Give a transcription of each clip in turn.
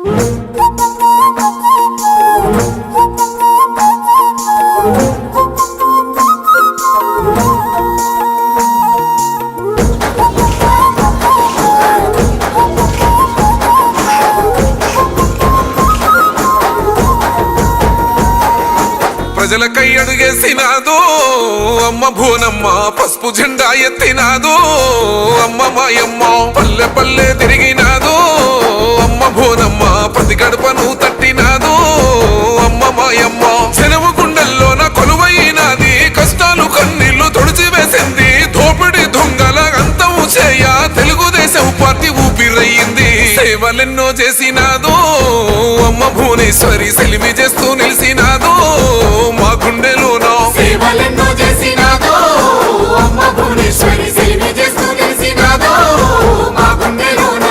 ప్రజలకై అడుగేసినాదో అమ్మ భూనమ్మ, పసుపు జెండా ఎత్తినాదో అమ్మ మాయమ్మ, పల్లె పల్లె తిరిగినాదో అమ్మ భూనమ్మ, ప్రతి గడపను తట్టినాదో అమ్మ మాయమ్మ, జనము గుండెల్లోన కొలువైనాది, కష్టాలు కన్నీళ్లు తుడిచివేసింది, దోపిడి దొంగల అంతము చేయ తెలుగుదేశం పార్టీ ఊపిరయ్యింది, సేవలెన్నో చేసినాదో అమ్మ భువనేశ్వరి, సెలిమి చేస్తూ నిలిసినాదో మా గుండెలోనో, సేవలెన్నో చేసినాదో అమ్మ భువనేశ్వరి, సెలిమి చేస్తూ నిలిసినాదో మా గుండెలోనో.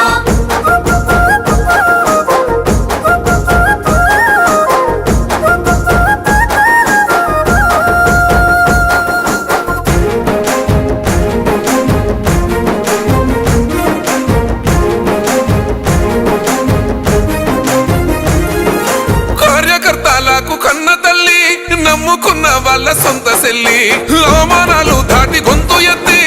కార్యకర్తలకు కన్న తల్లి, నమ్ముకున్న వాళ్ళ సొంత సెల్లి, అవమానాలు దాటి గొంతు ఎత్తి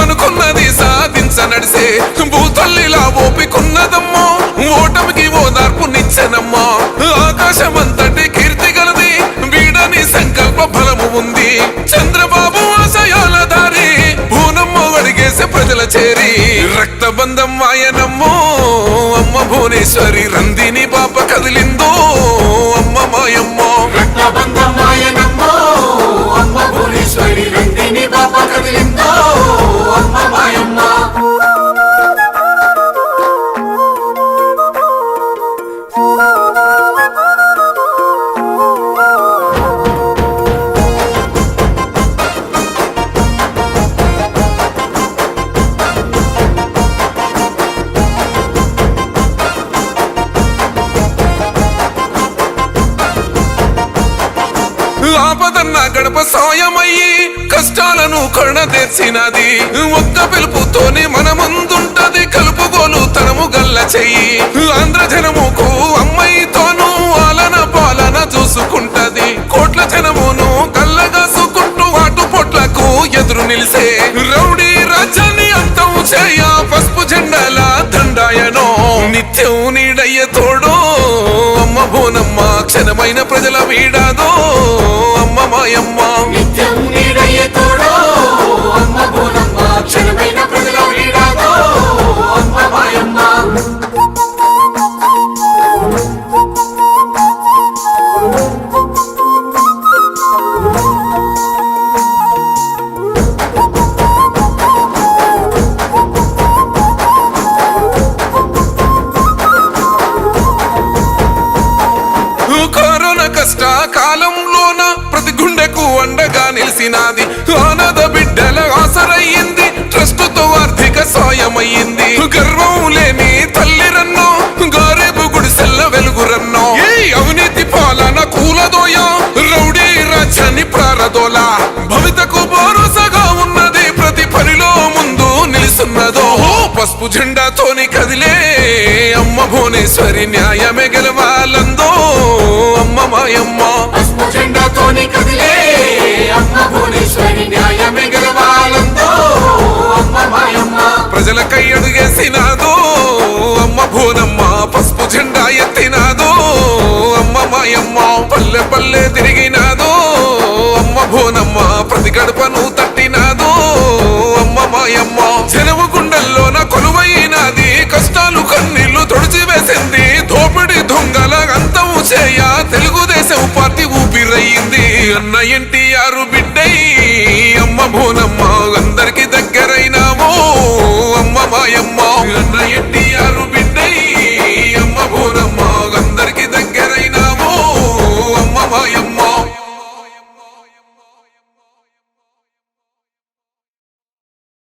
అనుకున్నది సాధించ నడిసే భూతల్లిలా ఓపికున్నదమ్మో, ఓటమికి ఓదార్పు నిచ్చెనమ్మా, ఆకాశమంతటి కీర్తి గలది, వీడని సంకల్ప బలము ఉంది, చంద్రబాబు ఆశయాల దారి భూనమ్మ అడిగేసే ప్రజల చేరి, రక్తబంధం ఆయనమ్మో అమ్మ భువనేశ్వరి, రందిని పాప కదిలిందో అమ్మ మాయమ్మ, రక్తబంధం ఆయనమ్మో అమ్మ భువనేశ్వరి, రందిని పాప కదిలిందో అమ్మ మాయమ్మ. ఆపదన్న గడప సాయమయ్యి కష్టాలను కరుణ తెచ్చినది, ఒక్క పిలుపుతోనే మన ముందుంటది కలుపుగోలు తనము గల్ల చెయ్యి, ఆంధ్ర జనముకు అమ్మాయితోనూ ఆలన పాలన చూసుకుంటది, కోట్ల జనమును గల్లగాసుకుంటూ అటు పొట్లకు ఎదురు నిలిసే రౌడీ రాజ్యాన్ని అంతం చేయ పసుపు జెండాల దండాయనో, నిత్యం నీడయ్య తోడో అమ్మ భువనమ్మ, క్షణమైన ప్రజల వీడాదో అమ్మ మాయమ్మ, నిత్యం నీడయ్యే తోడో అమ్మ భువనమ్మ, క్షణమైన ప్రజల వీడాదో అమ్మ మాయమ్మ. కరోనా కష్ట కాలంలోన ప్రతి గుండెకు అండగా నిలిసినాది, ఆనద బిడ్డల ఆసరయ్యింది, ట్రస్టుతో ఆర్థిక సాయమయ్యింది, గర్వం లేని తల్లిరన్నో గారేబు గుడిసెల్ల వెలుగురన్నో, అవినీతి పాలన కూలదోయ రౌడీ రాజ్యాన్ని ప్రారదోలా, భవితకు భరోసాగా ఉన్నది, ప్రతి పనిలో ముందు నిలుస్తున్నదో పసుపు జెండాతోని కదిలే అమ్మ భువనేశ్వరి, న్యాయమే గెలవాలందో అమ్మ మాయమ్మ, పసుపు జెండాతోని కదిలే అమ్మ భువనేశ్వరి, న్యాయమే గెలవాలందో అమ్మ మాయమ్మ. ప్రజలకై అడుగేసినాదో అమ్మ భువనమ్మ, పసుపు జెండా ఎత్తినాదో అమ్మ మాయమ్మ, పల్లె పల్లె తిరిగినాదో అమ్మ భువనమ్మ, ప్రతి గడపను తట్టినాదో అమ్మ మాయమ్మ, జనము గుండెల్లోన కొలువైనాది, కష్టాలు కన్నీళ్లు తుడిచివేసింది, దోపిడి దొంగల అంతము చేయ తెలుగుదేశం పార్టీ ఊపిరయ్యింది, అన్న ఎన్టీఆర్ బిడ్డై అమ్మ భువనమ్మ, అందరికి దగ్గరైనావో అమ్మ మాయమ్మ,